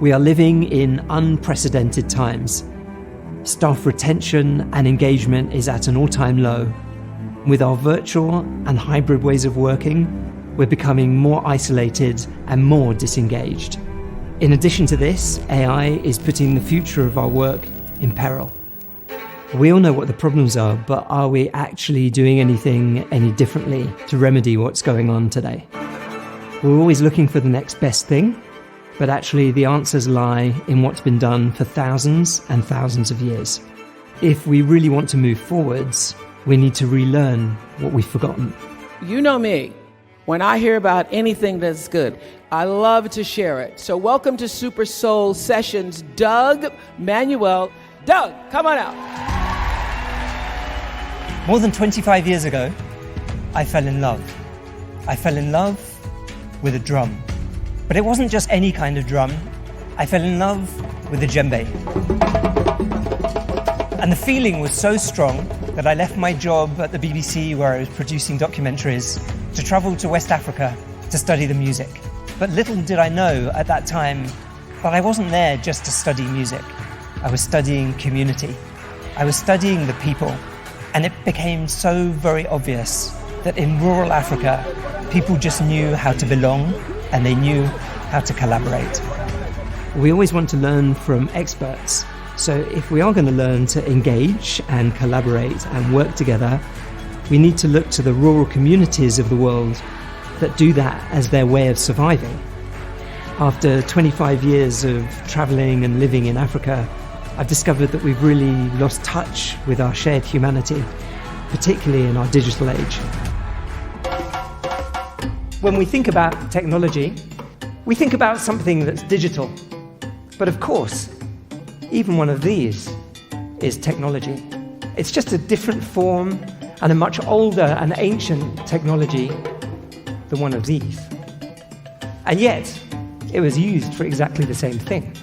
We are living in unprecedented times. Staff retention and engagement is at an all-time low. With our virtual and hybrid ways of working, we're becoming more isolated and more disengaged. In addition to this, AI is putting the future of our work in peril. We all know what the problems are, but are we actually doing anything any differently to remedy what's going on today? We're always looking for the next best thing, but actually the answers lie in what's been done for thousands and thousands of years. If we really want to move forwards, we need to relearn what we've forgotten. You know me. When I hear about anything that's good, I love to share it. So welcome to Super Soul Sessions, Doug, Manuel. Doug, come on out. More than 25 years ago, I fell in love. I fell in love with a drum. But it wasn't just any kind of drum. I fell in love with the djembe. And the feeling was so strong that I left my job at the BBC, where I was producing documentaries, to travel to West Africa to study the music. But little did I know at that time that I wasn't there just to study music. I was studying community. I was studying the people. And it became so very obvious that in rural Africa, people just knew how to belong and they knew how to collaborate. We always want to learn from experts. So if we are going to learn to engage and collaborate and work together, we need to look to the rural communities of the world that do that as their way of surviving. After 25 years of traveling and living in Africa, I've discovered that we've really lost touch with our shared humanity, particularly in our digital age. When we think about technology, we think about something that's digital. But of course, even one of these is technology. It's just a different form and a much older and ancient technology than one of these. And yet, it was used for exactly the same thing.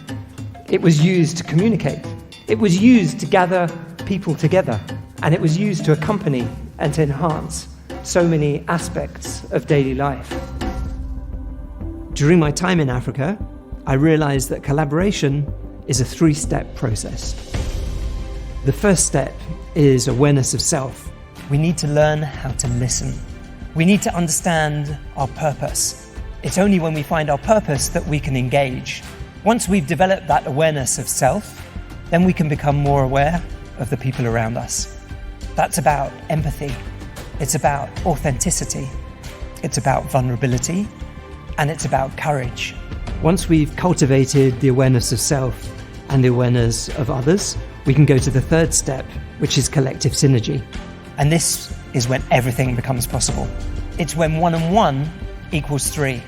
It was used to communicate. It was used to gather people together. And it was used to accompany and to enhance so many aspects of daily life. During my time in Africa, I realized that collaboration is a three-step process. The first step is awareness of self. We need to learn how to listen. We need to understand our purpose. It's only when we find our purpose that we can engage. Once we've developed that awareness of self, then we can become more aware of the people around us. That's about empathy. It's about authenticity. It's about vulnerability. And it's about courage. Once we've cultivated the awareness of self and the awareness of others, we can go to the third step, which is collective synergy. And this is when everything becomes possible. It's when 1 and 1 equals 3.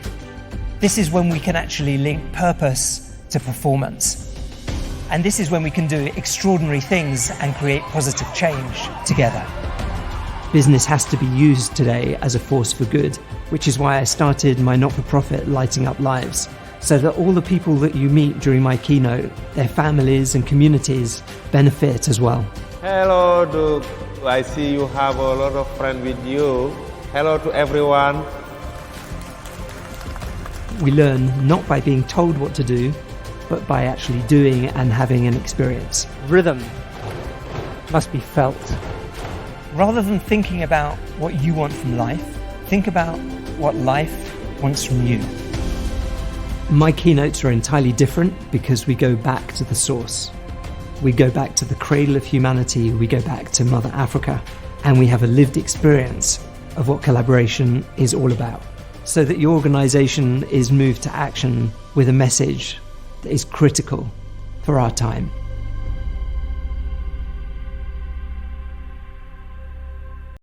This is when we can actually link purpose to performance. And this is when we can do extraordinary things and create positive change together. Business has to be used today as a force for good, which is why I started my not-for-profit Lighting Up Lives, so that all the people that you meet during my keynote, their families and communities, benefit as well. Hello, Doug. I see you have a lot of friends with you. Hello to everyone. We learn not by being told what to do, but by actually doing and having an experience. Rhythm must be felt. Rather than thinking about what you want from life, think about what life wants from you. My keynotes are entirely different because we go back to the source. We go back to the cradle of humanity, we go back to Mother Africa, and we have a lived experience of what collaboration is all about, so that your organization is moved to action with a message that is critical for our time.